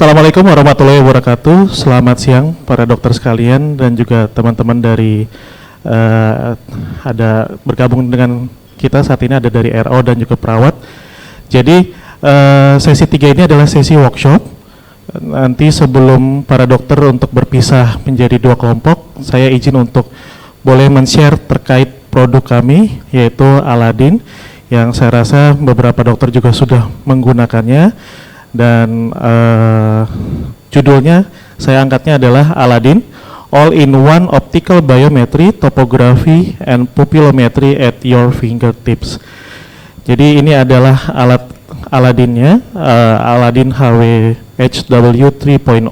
Assalamualaikum warahmatullahi wabarakatuh. Selamat siang para dokter sekalian dan juga teman-teman dari ada bergabung dengan kita saat ini ada dari RO dan juga perawat. Jadi sesi 3 ini adalah sesi workshop. Nanti sebelum para dokter untuk berpisah menjadi 2 kelompok, saya izin untuk boleh men-share terkait produk kami yaitu Aladin yang saya rasa beberapa dokter juga sudah menggunakannya. Dan judulnya saya angkatnya adalah Aladin All-in-One Optical Biometry, Topography, and Pupillometry at Your Fingertips. Jadi ini adalah alat Aladinnya, Aladin HW-HW 3.0,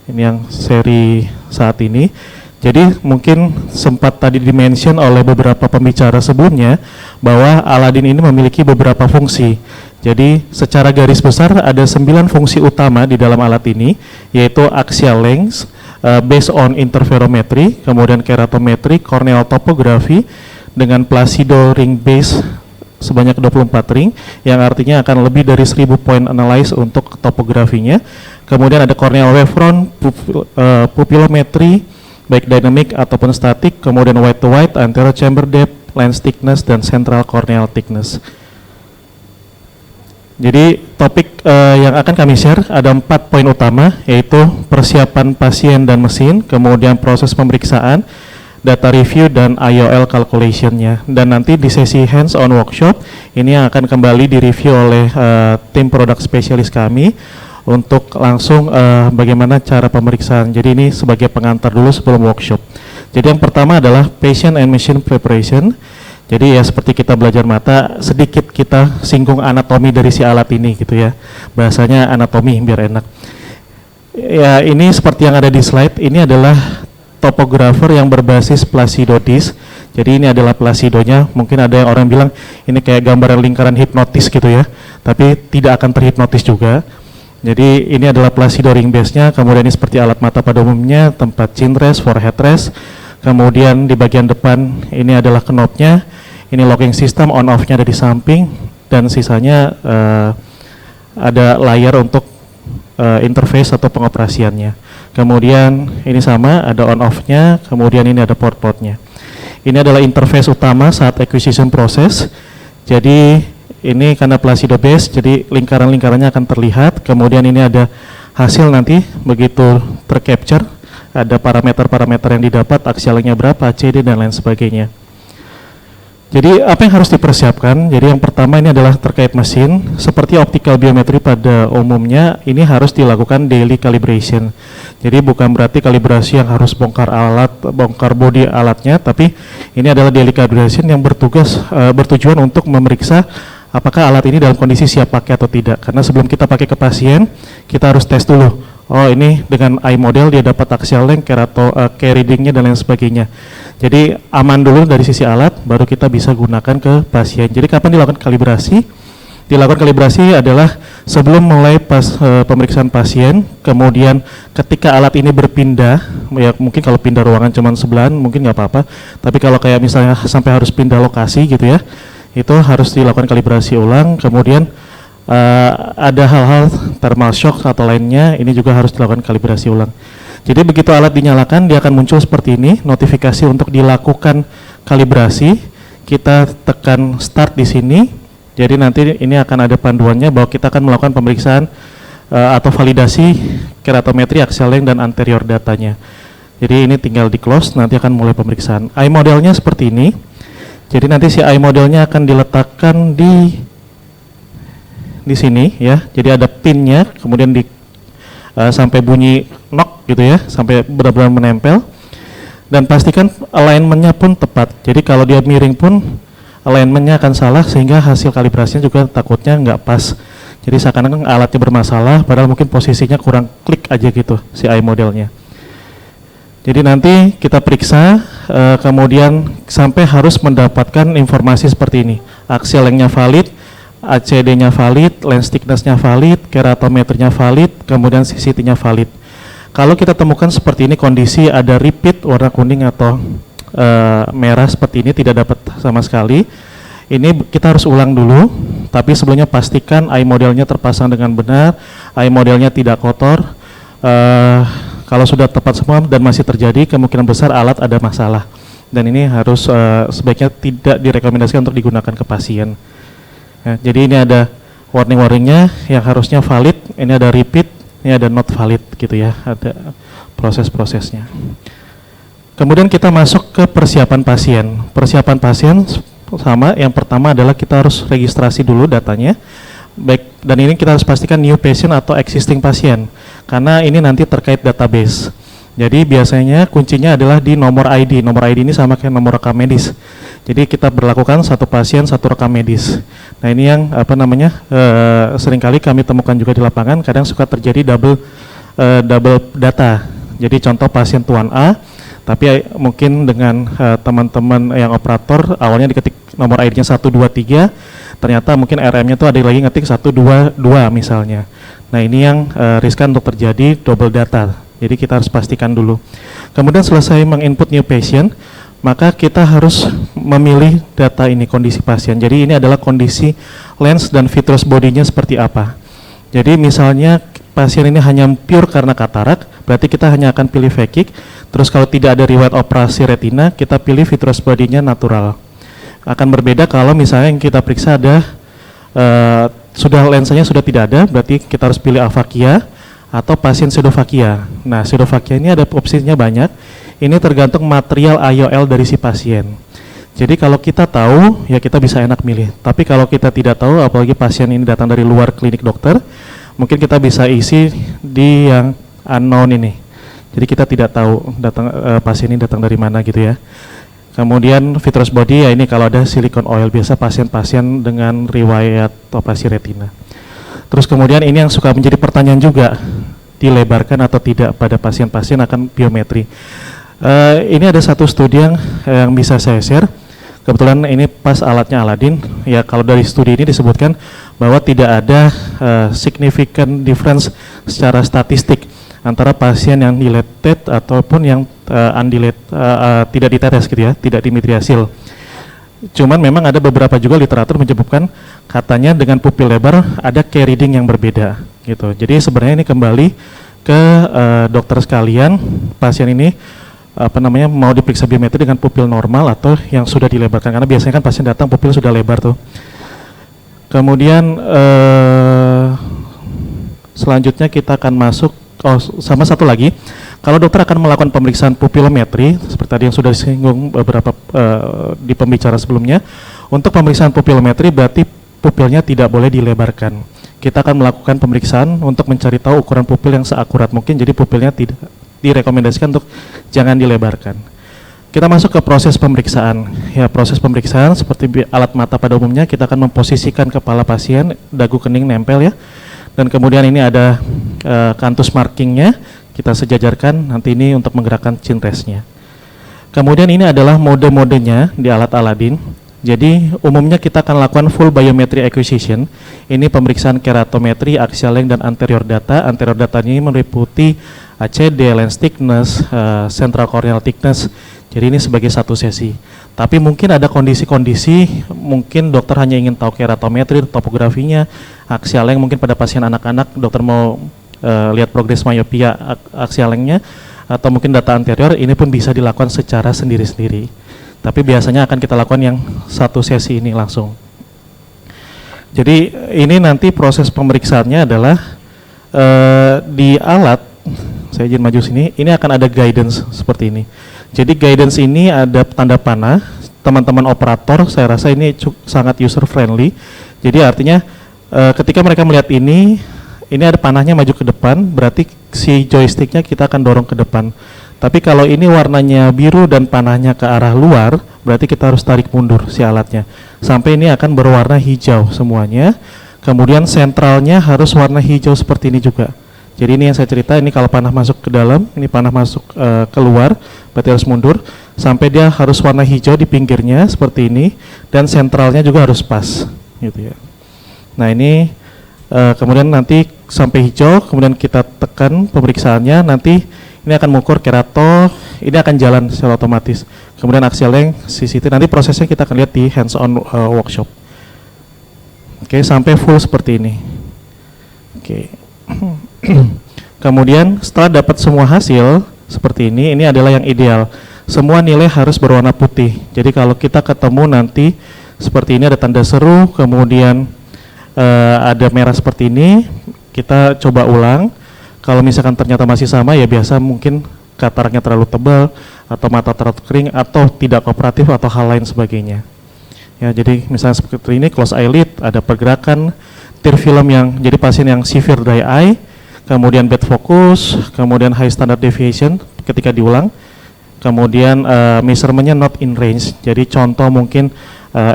ini yang seri saat ini. Jadi mungkin sempat tadi dimention oleh beberapa pembicara sebelumnya bahwa Aladin ini memiliki beberapa fungsi. Jadi secara garis besar ada 9 fungsi utama di dalam alat ini, yaitu axial length, based on interferometry, kemudian keratometry, corneal topography dengan Placido ring base sebanyak 24 ring, yang artinya akan lebih dari 1000 point analyze untuk topografinya. Kemudian ada corneal wavefront, pupillometry, baik dynamic ataupun static, kemudian white to white, anterior chamber depth, lens thickness, dan central corneal thickness. Jadi topik yang akan kami share ada 4 poin utama, yaitu persiapan pasien dan mesin, kemudian proses pemeriksaan, data review, dan IOL calculation-nya. Dan nanti di sesi hands-on workshop, ini yang akan kembali direview oleh tim produk spesialis kami untuk langsung bagaimana cara pemeriksaan. Jadi ini sebagai pengantar dulu sebelum workshop. Jadi yang pertama adalah patient and machine preparation. Jadi ya seperti kita belajar mata, sedikit kita singgung anatomi dari si alat ini gitu ya. Bahasanya anatomi biar enak. Ya ini seperti yang ada di slide, ini adalah topographer yang berbasis Placido disc. Jadi ini adalah Placidonya, mungkin ada yang orang bilang ini kayak gambaran lingkaran hipnotis gitu ya. Tapi tidak akan terhipnotis juga. Jadi ini adalah Placido ring base-nya, kemudian ini seperti alat mata pada umumnya, tempat chin rest, forehead rest. Kemudian di bagian depan ini adalah knob-nya, ini locking system, on off-nya ada di samping, dan sisanya ada layar untuk interface atau pengoperasiannya. Kemudian ini sama, ada on off-nya, kemudian ini ada port-portnya. Ini adalah interface utama saat acquisition proses. Jadi ini karena Placido base, jadi lingkaran-lingkarannya akan terlihat, kemudian ini ada hasil nanti begitu tercapture, ada parameter-parameter yang didapat, aksialnya berapa, ACD, dan lain sebagainya. Jadi apa yang harus dipersiapkan? Jadi yang pertama ini adalah terkait mesin. Seperti optical biometry pada umumnya, ini harus dilakukan daily calibration. Jadi bukan berarti kalibrasi yang harus bongkar alat, bongkar bodi alatnya, tapi ini adalah daily calibration yang bertujuan untuk memeriksa apakah alat ini dalam kondisi siap pakai atau tidak. Karena sebelum kita pakai ke pasien, kita harus tes dulu. Oh ini dengan eye model dia dapat axial length, key readingnya, dan lain sebagainya. Jadi aman dulu dari sisi alat, baru kita bisa gunakan ke pasien. Jadi kapan dilakukan kalibrasi? Dilakukan kalibrasi adalah sebelum mulai pemeriksaan pasien, kemudian ketika alat ini berpindah, ya mungkin kalau pindah ruangan cuma sebelahan mungkin nggak apa-apa, tapi kalau kayak misalnya sampai harus pindah lokasi gitu ya, itu harus dilakukan kalibrasi ulang. Kemudian ada hal-hal thermal shock atau lainnya, ini juga harus dilakukan kalibrasi ulang. Jadi begitu alat dinyalakan, dia akan muncul seperti ini, notifikasi untuk dilakukan kalibrasi. Kita tekan start di sini, jadi nanti ini akan ada panduannya bahwa kita akan melakukan pemeriksaan atau validasi keratometri, axial length, dan anterior datanya. Jadi ini tinggal di close, nanti akan mulai pemeriksaan. Eye modelnya seperti ini. Jadi nanti si eye modelnya akan diletakkan di sini ya. Jadi ada pinnya, kemudian sampai bunyi knock gitu ya, sampai benar-benar menempel. Dan pastikan alignmentnya pun tepat. Jadi kalau dia miring pun alignmentnya akan salah, sehingga hasil kalibrasinya juga takutnya nggak pas. Jadi seakan-akan alatnya bermasalah, padahal mungkin posisinya kurang klik aja gitu si eye modelnya. Jadi nanti kita periksa, kemudian sampai harus mendapatkan informasi seperti ini. Axial length-nya valid, ACD-nya valid, lens thickness-nya valid, keratometernya valid, kemudian CCT-nya valid. Kalau kita temukan seperti ini kondisi ada repeat warna kuning atau merah seperti ini tidak dapat sama sekali, ini kita harus ulang dulu Tapi sebelumnya pastikan eye modelnya terpasang dengan benar, eye modelnya tidak kotor. Kalau sudah tepat semua dan masih terjadi, kemungkinan besar alat ada masalah. Dan ini harus sebaiknya tidak direkomendasikan untuk digunakan ke pasien. Ya, jadi ini ada warning-warningnya yang harusnya valid, ini ada repeat, ini ada not valid gitu ya, ada proses-prosesnya. Kemudian kita masuk ke persiapan pasien. Persiapan pasien sama, yang pertama adalah kita harus registrasi dulu datanya. Baik, dan ini kita harus pastikan new patient atau existing pasien, karena ini nanti terkait database. Jadi biasanya kuncinya adalah di nomor ID. Nomor ID ini sama kayak nomor rekam medis. Jadi kita berlakukan satu pasien satu rekam medis. Nah ini yang seringkali kami temukan juga di lapangan. Kadang suka terjadi double data. Jadi contoh pasien tuan A, tapi mungkin dengan teman-teman yang operator awalnya diketik nomor ID-nya 123, ternyata mungkin RM-nya tuh ada lagi ngetik 122 misalnya. Nah ini yang riskan untuk terjadi double data. Jadi kita harus pastikan dulu. Kemudian selesai menginput new patient, maka kita harus memilih data ini, kondisi pasien. Jadi ini adalah kondisi lens dan vitreous body-nya seperti apa. Jadi misalnya pasien ini hanya pure karena katarak, berarti kita hanya akan pilih phakic. Terus kalau tidak ada riwayat operasi retina, kita pilih vitreous body-nya natural. Akan berbeda kalau misalnya yang kita periksa ada sudah lensanya sudah tidak ada, berarti kita harus pilih aphakia atau pasien pseudofakia. Nah, pseudofakia ini ada opsinya banyak. Ini tergantung material IOL dari si pasien. Jadi kalau kita tahu, ya kita bisa enak milih. Tapi kalau kita tidak tahu, apalagi pasien ini datang dari luar klinik dokter, mungkin kita bisa isi di yang unknown ini. Jadi kita tidak tahu pasien ini datang dari mana gitu ya. Kemudian vitreous body, ya ini kalau ada silicone oil, biasa pasien-pasien dengan riwayat operasi retina. Terus kemudian ini yang suka menjadi pertanyaan juga, dilebarkan atau tidak pada pasien-pasien akan biometri. Ini ada satu studi yang bisa saya share. Kebetulan ini pas alatnya Aladin. Ya kalau dari studi ini disebutkan bahwa tidak ada significant difference secara statistik antara pasien yang dilated ataupun yang tidak ditetes gitu ya, tidak dimitriasil. Cuman memang ada beberapa juga literatur menyebutkan katanya dengan pupil lebar ada key reading yang berbeda gitu. Jadi sebenarnya ini kembali ke dokter sekalian, pasien ini mau diperiksa biometri dengan pupil normal atau yang sudah dilebarkan, karena biasanya kan pasien datang pupil sudah lebar tuh. Kemudian selanjutnya kita akan masuk sama satu lagi. Kalau dokter akan melakukan pemeriksaan pupilometri, seperti tadi yang sudah disinggung beberapa di pembicara sebelumnya, untuk pemeriksaan pupilometri berarti pupilnya tidak boleh dilebarkan. Kita akan melakukan pemeriksaan untuk mencari tahu ukuran pupil yang seakurat mungkin, jadi pupilnya tidak direkomendasikan untuk jangan dilebarkan. Kita masuk ke proses pemeriksaan. Ya, proses pemeriksaan seperti alat mata pada umumnya, kita akan memposisikan kepala pasien, dagu kening nempel ya, dan kemudian ini ada kantus markingnya, kita sejajarkan nanti ini untuk menggerakkan chin rest-nya. Kemudian ini adalah mode-modenya di alat Aladin. Jadi umumnya kita akan lakukan full biometry acquisition. Ini pemeriksaan keratometri, axial length dan anterior data. Anterior data ini meliputi ACD, lens thickness, central corneal thickness. Jadi ini sebagai satu sesi. Tapi mungkin ada kondisi-kondisi, mungkin dokter hanya ingin tahu keratometri, topografinya, axial length, mungkin pada pasien anak-anak dokter mau lihat progres myopia axial length-nya, atau mungkin data anterior, ini pun bisa dilakukan secara sendiri-sendiri. Tapi biasanya akan kita lakukan yang satu sesi ini langsung. Jadi ini nanti proses pemeriksaannya adalah di alat, saya izin maju sini, ini akan ada guidance seperti ini. Jadi guidance ini ada tanda panah, teman-teman operator saya rasa ini sangat user friendly. Jadi artinya ketika mereka melihat ini ada panahnya maju ke depan, berarti si joysticknya kita akan dorong ke depan. Tapi kalau ini warnanya biru dan panahnya ke arah luar, berarti kita harus tarik mundur si alatnya. Sampai ini akan berwarna hijau semuanya. Kemudian sentralnya harus warna hijau seperti ini juga. Jadi ini yang saya cerita, ini kalau panah masuk ke dalam, ini panah masuk keluar, berarti harus mundur. Sampai dia harus warna hijau di pinggirnya seperti ini, dan sentralnya juga harus pas. Gitu ya. Nah ini kemudian nanti sampai hijau, kemudian kita tekan pemeriksaannya, nanti ini akan mengukur kerato, ini akan jalan secara otomatis. Kemudian axial length, CCT, nanti prosesnya kita akan lihat di hands-on workshop. Oke, sampai full seperti ini. Oke. Kemudian setelah dapat semua hasil seperti ini adalah yang ideal. Semua nilai harus berwarna putih. Jadi kalau kita ketemu nanti seperti ini ada tanda seru, kemudian ada merah seperti ini, kita coba ulang. Kalau misalkan ternyata masih sama, ya biasa mungkin kataraknya terlalu tebal atau mata terlalu kering atau tidak kooperatif atau hal lain sebagainya. Ya, jadi misalnya seperti ini close eyelid, ada pergerakan tear film yang jadi pasien yang severe dry eye, kemudian bad focus, kemudian high standard deviation ketika diulang, kemudian measurementnya not in range. Jadi contoh mungkin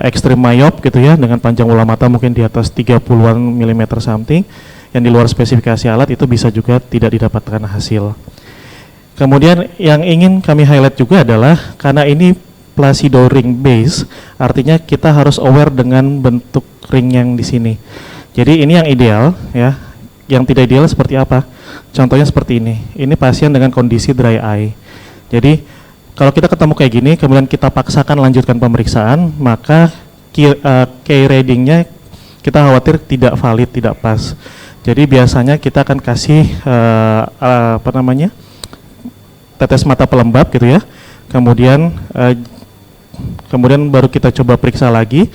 extreme myop gitu ya, dengan panjang bola mata mungkin di atas 30-an mm something, yang di luar spesifikasi alat itu bisa juga tidak didapatkan hasil. Kemudian yang ingin kami highlight juga adalah karena ini Placido ring base, artinya kita harus aware dengan bentuk ring yang di sini. Jadi ini yang ideal ya. Yang tidak ideal seperti apa? Contohnya seperti ini. Ini pasien dengan kondisi dry eye. Jadi kalau kita ketemu kayak gini, kemudian kita paksakan lanjutkan pemeriksaan, maka key readingnya kita khawatir tidak valid, tidak pas. Jadi biasanya kita akan kasih tetes mata pelembab gitu ya. Kemudian baru kita coba periksa lagi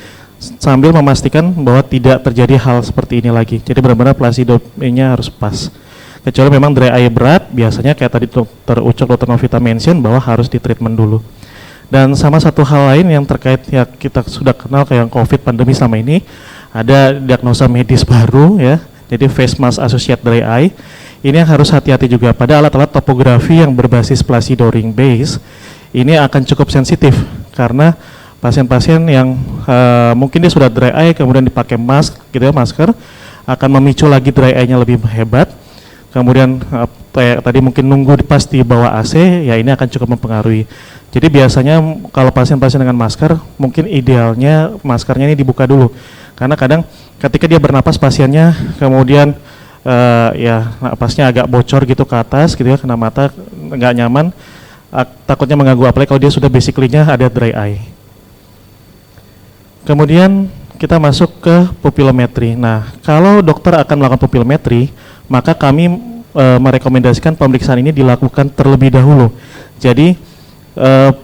sambil memastikan bahwa tidak terjadi hal seperti ini lagi. Jadi benar-benar placido-nya harus pas. Kecuali memang dry eye berat, biasanya kayak tadi Dr. Ucok, Dr. Novita mention bahwa harus di treatment dulu. Dan sama satu hal lain yang terkait ya kita sudah kenal kayak COVID pandemi selama ini, ada diagnosa medis baru ya. Jadi face mask associated dry eye. Ini yang harus hati-hati juga pada alat-alat topografi yang berbasis Placido ring base. Ini akan cukup sensitif karena pasien-pasien yang mungkin dia sudah dry eye kemudian dipakai mask gitu ya, masker akan memicu lagi dry eye-nya lebih hebat. Kemudian tadi mungkin nunggu pas di bawah AC, ya ini akan cukup mempengaruhi. Jadi biasanya kalau pasien-pasien dengan masker, mungkin idealnya maskernya ini dibuka dulu. Karena kadang ketika dia bernapas pasiennya kemudian ya napasnya agak bocor gitu ke atas gitu ya, kena mata nggak nyaman, takutnya mengganggu, apalagi kalau dia sudah basically-nya ada dry eye. Kemudian kita masuk ke pupilometri. Nah, kalau dokter akan melakukan pupilometri, maka kami merekomendasikan pemeriksaan ini dilakukan terlebih dahulu. Jadi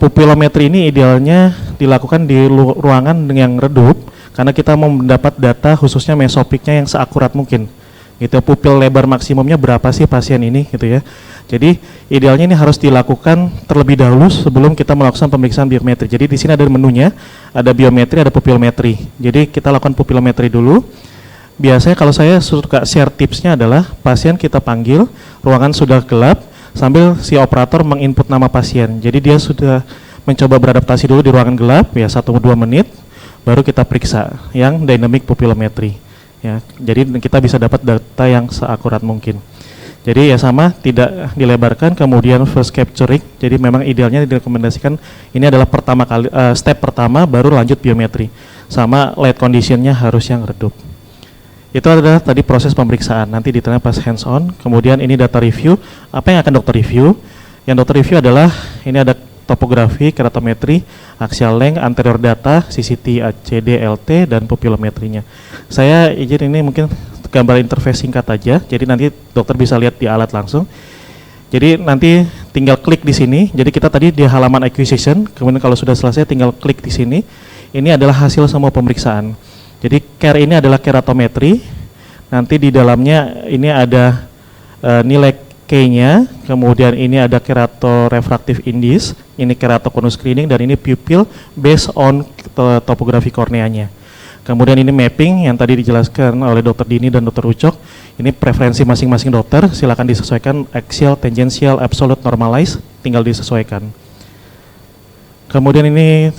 pupilometri ini idealnya dilakukan di ruangan yang redup, karena kita mau mendapat data khususnya mesopiknya yang seakurat mungkin. Gitu, pupil lebar maksimumnya berapa sih pasien ini gitu ya. Jadi idealnya ini harus dilakukan terlebih dahulu sebelum kita melakukan pemeriksaan biometri. Jadi di sini ada menunya, ada biometri, ada pupilometri. Jadi kita lakukan pupilometri dulu. Biasanya kalau saya suka share tipsnya adalah pasien kita panggil, ruangan sudah gelap, sambil si operator menginput nama pasien. Jadi dia sudah mencoba beradaptasi dulu di ruangan gelap, ya 1-2 menit, baru kita periksa yang dynamic pupilometri. Ya, jadi kita bisa dapat data yang seakurat mungkin. Jadi ya sama, tidak dilebarkan, kemudian first capturing. Jadi memang idealnya direkomendasikan ini adalah step pertama, baru lanjut biometri. Sama light conditionnya harus yang redup. Itu adalah tadi proses pemeriksaan. Nanti detailnya pas hands on. Kemudian ini data review. Apa yang akan dokter review? Yang dokter review adalah ini ada topografi, keratometri, axial length, anterior data, CCT, ACD, LT, dan pupilometrinya. Saya izin ini mungkin gambar interface singkat aja, jadi nanti dokter bisa lihat di alat langsung. Jadi nanti tinggal klik di sini. Jadi kita tadi di halaman acquisition, kemudian kalau sudah selesai tinggal klik di sini. Ini adalah hasil semua pemeriksaan. Jadi care ini adalah keratometri. Nanti di dalamnya ini ada nilai K-nya, kemudian ini ada keratorefraktif index, ini keratokonus screening, dan ini pupil based on topografi korneanya. Kemudian ini mapping yang tadi dijelaskan oleh Dr. Dini dan Dr. Ucok. Ini preferensi masing-masing dokter, silakan disesuaikan axial, tangential, absolute, normalize, tinggal disesuaikan. Kemudian ini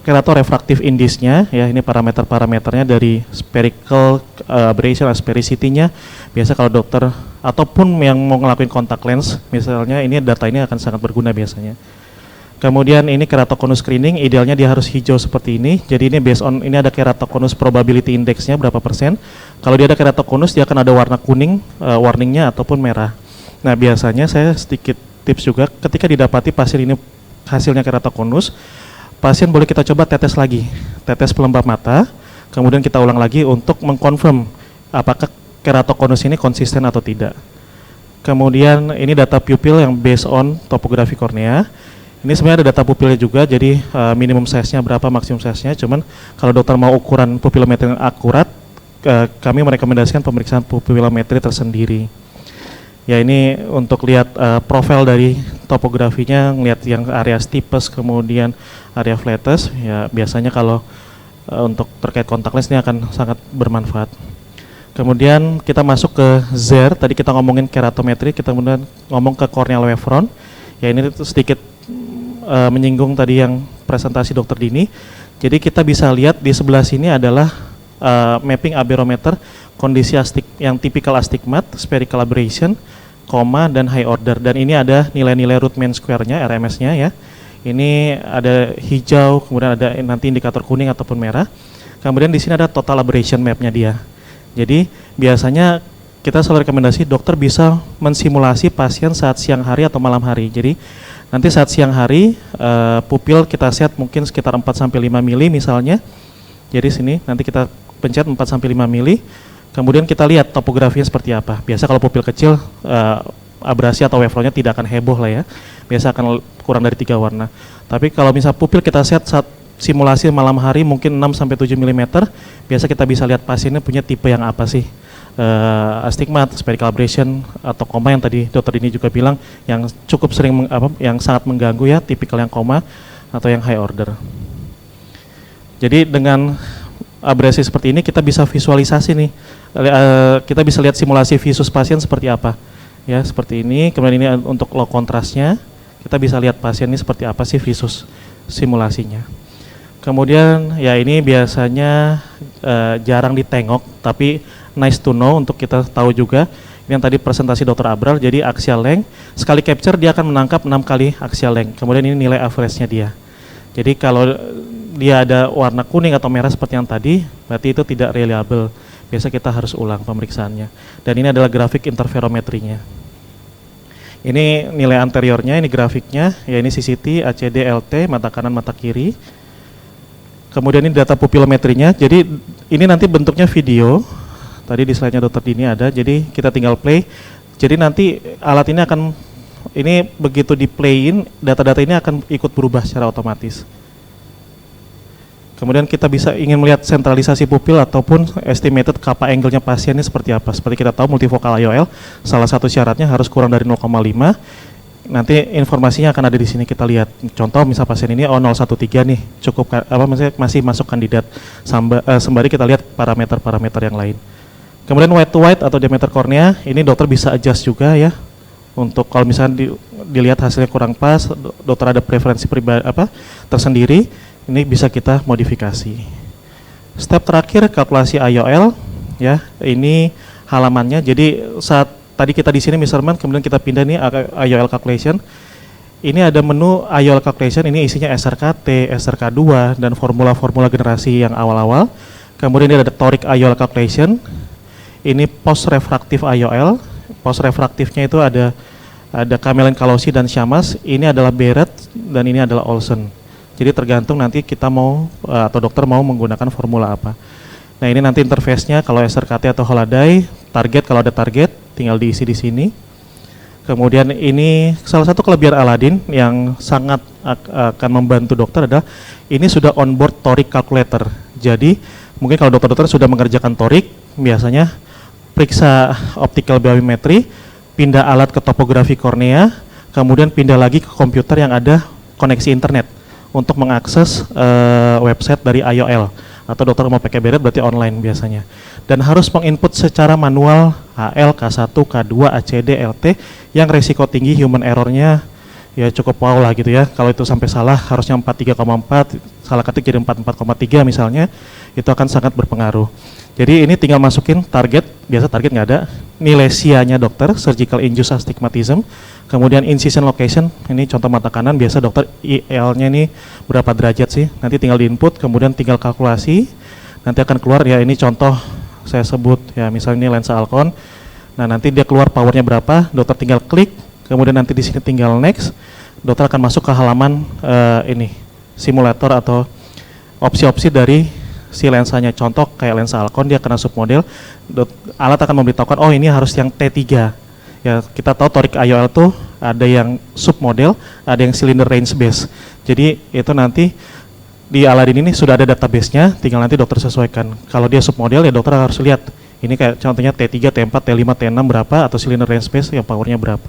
keratorefraktif indexnya, ya ini parameternya dari spherical aberration, sphericity-nya. Biasa kalau dokter ataupun yang mau ngelakuin kontak lens, misalnya ini data ini akan sangat berguna biasanya. Kemudian ini keratokonus screening, idealnya dia harus hijau seperti ini. Jadi ini based on, ini ada keratokonus probability index-nya berapa persen. Kalau dia ada keratokonus, dia akan ada warna kuning warningnya ataupun merah. Nah biasanya saya sedikit tips juga, ketika didapati pasien ini hasilnya keratokonus, pasien boleh kita coba tetes lagi. tetes pelembab mata, kemudian kita ulang lagi untuk mengkonfirm apakah keratokonus ini konsisten atau tidak. Kemudian ini data pupil yang based on topografi kornea. Ini sebenarnya ada data pupilnya juga, jadi minimum size-nya berapa, maksimum size-nya. Cuman kalau dokter mau ukuran pupilometri yang akurat, kami merekomendasikan pemeriksaan pupilometri tersendiri. Ya ini untuk lihat profil dari topografinya, ngelihat yang area steepest, kemudian area flattest. Ya biasanya kalau untuk terkait kontak lens ini akan sangat bermanfaat. Kemudian kita masuk ke ZER, tadi kita ngomongin keratometri, kita kemudian ngomong ke corneal wavefront. Ya ini sedikit menyinggung tadi yang presentasi Dr. Dini. Jadi kita bisa lihat di sebelah sini adalah mapping aberrometer kondisi yang typical astigmat, spherical aberration, koma dan high order. Dan ini ada nilai-nilai root mean square-nya, RMS-nya ya. Ini ada hijau, kemudian ada nanti indikator kuning ataupun merah. Kemudian di sini ada total aberration map-nya dia. Jadi biasanya kita selalu rekomendasi dokter bisa mensimulasi pasien saat siang hari atau malam hari. Jadi nanti saat siang hari pupil kita set mungkin sekitar 4-5 mili misalnya. Jadi sini nanti kita pencet 4-5 mili. Kemudian kita lihat topografinya seperti apa. Biasa kalau pupil kecil abrasi atau wavefrontnya tidak akan heboh lah ya. Biasa akan kurang dari 3 warna. Tapi kalau misal pupil kita set saat simulasi malam hari mungkin 6-7 mm, biasa kita bisa lihat pasiennya punya tipe yang apa sih. Astigmat, spherical aberration atau koma yang tadi dokter ini juga bilang yang cukup sering yang sangat mengganggu ya, tipikal yang koma atau yang high order. Jadi dengan abrasi seperti ini kita bisa visualisasi nih, kita bisa lihat simulasi visus pasien seperti apa ya, seperti ini. Kemudian ini untuk low kontrasnya, kita bisa lihat pasien ini seperti apa sih visus simulasinya. Kemudian ya ini biasanya jarang ditengok, tapi nice to know untuk kita tahu juga. Ini yang tadi presentasi Dr. Abrar, jadi axial length, sekali capture dia akan menangkap 6 kali axial length. Kemudian ini nilai average-nya dia. Jadi kalau dia ada warna kuning atau merah seperti yang tadi, berarti itu tidak reliable. Biasa kita harus ulang pemeriksaannya. Dan ini adalah grafik interferometrinya. Ini nilai anteriornya, ini grafiknya, ya ini CCT, ACD, LT, mata kanan, mata kiri. Kemudian ini data pupilometrinya, jadi ini nanti bentuknya video, tadi di slide-nya Dr. Dini ada, jadi kita tinggal play. Jadi nanti alat ini akan, ini begitu di play-in, data-data ini akan ikut berubah secara otomatis. Kemudian kita bisa ingin melihat sentralisasi pupil ataupun estimated kappa angle-nya pasien ini seperti apa. Seperti kita tahu multifokal IOL, salah satu syaratnya harus kurang dari 0,5. Nanti informasinya akan ada di sini, kita lihat. Contoh misal pasien ini 013 nih, cukup masih masuk kandidat. Sembari kita lihat parameter-parameter yang lain. Kemudian white to white atau diameter kornea, ini dokter bisa adjust juga ya. Untuk kalau misalnya dilihat hasilnya kurang pas, dokter ada preferensi pribadi tersendiri, ini bisa kita modifikasi. Step terakhir kalkulasi IOL ya, ini halamannya. Jadi saat tadi kita di sini misalnya, kemudian kita pindah nih IOL calculation. Ini ada menu IOL calculation, ini isinya SRKT, SRK2 dan formula-formula generasi yang awal-awal. Kemudian ini ada toric IOL calculation. Ini post refraktif IOL. Post refraktifnya itu ada Camelin Kalosy dan Shammas. Ini adalah Barrett dan ini adalah Olsen. Jadi tergantung nanti kita mau atau dokter mau menggunakan formula apa. Nah ini nanti interface-nya kalau SRKT atau Holaday, target kalau ada target tinggal diisi di sini. Kemudian ini salah satu kelebihan Aladin yang sangat akan membantu dokter adalah ini sudah onboard toric calculator. Jadi mungkin kalau dokter-dokter sudah mengerjakan toric, biasanya periksa optical biometry, pindah alat ke topografi kornea, kemudian pindah lagi ke komputer yang ada koneksi internet untuk mengakses website dari IOL. Atau dokter mau pakai Barrett berarti online biasanya. Dan harus menginput secara manual HL, K1, K2, ACD, LT yang resiko tinggi human errornya ya cukup wow lah gitu ya. Kalau itu sampai salah harusnya 43,4, salah ketik jadi 44,3 misalnya, itu akan sangat berpengaruh. Jadi ini tinggal masukin target, biasa target nggak ada, nilai SIA-nya dokter, surgical induced astigmatism, kemudian incision location, ini contoh mata kanan, biasa dokter IL-nya ini berapa derajat sih, nanti tinggal di input, kemudian tinggal kalkulasi, nanti akan keluar ya ini contoh saya sebut ya misalnya ini lensa Alcon, nah nanti dia keluar powernya berapa, dokter tinggal klik, kemudian nanti di sini tinggal next, dokter akan masuk ke halaman ini, simulator atau opsi-opsi dari si lensanya. Contoh kayak lensa Alcon, dia kena submodel, alat akan memberitahukan, oh ini harus yang T3. Ya, kita tahu toric IOL tuh ada yang submodel, ada yang cylinder range base. Jadi itu nanti di Aladin ini sudah ada database-nya, tinggal nanti dokter sesuaikan. Kalau dia submodel ya dokter harus lihat, ini kayak contohnya T3, T4, T5, T6 berapa, atau cylinder range base yang powernya berapa.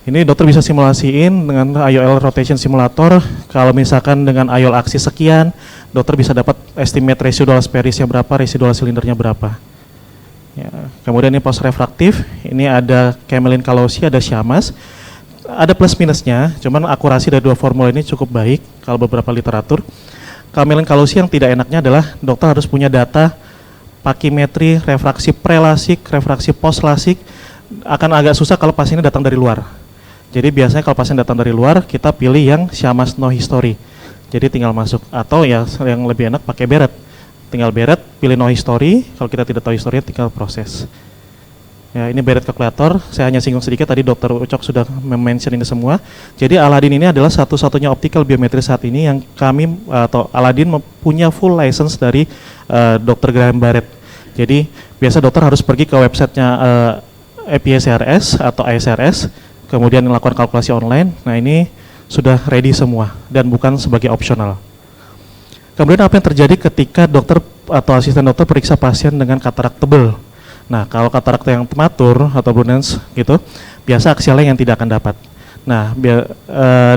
Ini dokter bisa simulasiin dengan IOL rotation simulator. Kalau misalkan dengan IOL aksis sekian, dokter bisa dapat estimate residual sparisnya berapa, residual silindernya berapa. Ya, kemudian ini post refraktif, ini ada Camelin Kalausi, ada Syamas, ada plus minusnya, cuman akurasi dari dua formula ini cukup baik kalau beberapa literatur. Camelin Kalausi yang tidak enaknya adalah dokter harus punya data pakimetri, refraksi prelasik, refraksi postlasik, akan agak susah kalau pasiennya datang dari luar. Jadi biasanya kalau pasien datang dari luar, kita pilih yang Syamas no history, jadi tinggal masuk, atau ya yang lebih enak pakai beret. Tinggal beret, pilih no history, kalau kita tidak tahu history tinggal proses. Ya, ini beret kalkulator, saya hanya singgung sedikit, tadi Dr. Ucok sudah mention ini semua. Jadi Aladin ini adalah satu-satunya optical biometri saat ini yang kami, atau Aladin punya full license dari Dr. Graham Barrett. Jadi biasa dokter harus pergi ke websitenya EPSRS atau ISRS, kemudian melakukan kalkulasi online. Nah ini sudah ready semua dan bukan sebagai opsional. Kemudian apa yang terjadi ketika dokter atau asisten dokter periksa pasien dengan katarak tebal? Nah, kalau katarak yang prematur atau Brunens gitu, biasa axial length yang tidak akan dapat. Nah,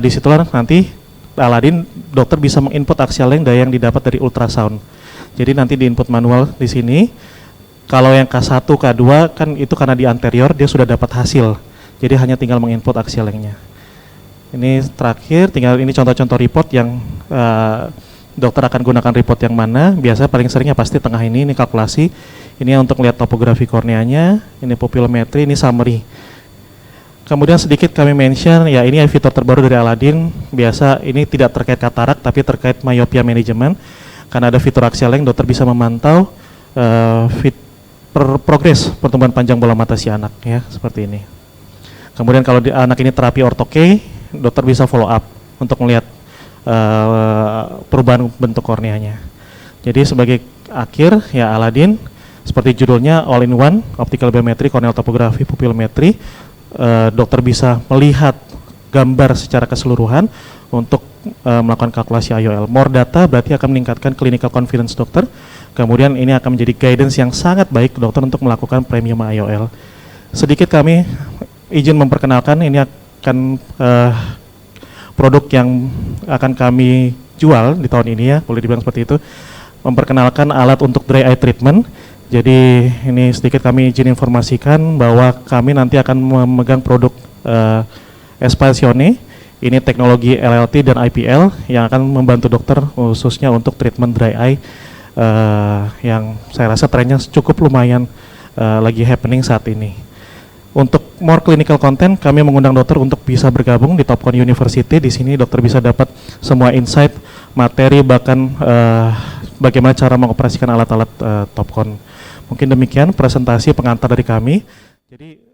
disitulah nanti Aladin dokter bisa menginput axial length yang didapat dari ultrasound. Jadi nanti di input manual di sini. Kalau yang K1, K2 kan itu karena di anterior dia sudah dapat hasil. Jadi hanya tinggal menginput axial length-nya. Ini terakhir, tinggal ini contoh-contoh report yang dokter akan gunakan report yang mana. Biasa paling seringnya pasti tengah ini kalkulasi. Ini untuk melihat topografi korneanya, ini pupillometri, ini summary. Kemudian sedikit kami mention, ya ini fitur terbaru dari Aladin. Biasa ini tidak terkait katarak tapi terkait myopia management. Karena ada fitur axial length, dokter bisa memantau progres pertumbuhan panjang bola mata si anak, ya seperti ini. Kemudian kalau anak ini terapi ortho-K, dokter bisa follow up untuk melihat perubahan bentuk korneanya. Jadi sebagai akhir ya Aladin seperti judulnya all in one, optical biometry, corneal topography, pupillometry. Dokter bisa melihat gambar secara keseluruhan untuk melakukan kalkulasi IOL. More data berarti akan meningkatkan clinical confidence dokter. Kemudian ini akan menjadi guidance yang sangat baik dokter untuk melakukan premium IOL. Sedikit kami izin memperkenalkan, ini akan produk yang akan kami jual di tahun ini ya, boleh dibilang seperti itu. Memperkenalkan alat untuk dry eye treatment. Jadi ini sedikit kami izin informasikan bahwa kami nanti akan memegang produk Espasione. Ini teknologi LLT dan IPL yang akan membantu dokter khususnya untuk treatment dry eye yang saya rasa trennya cukup lumayan lagi happening saat ini. Untuk more clinical content, kami mengundang dokter untuk bisa bergabung di Topcon University. Di sini dokter bisa dapat semua insight, materi, bahkan bagaimana cara mengoperasikan alat-alat Topcon. Mungkin demikian presentasi pengantar dari kami. Jadi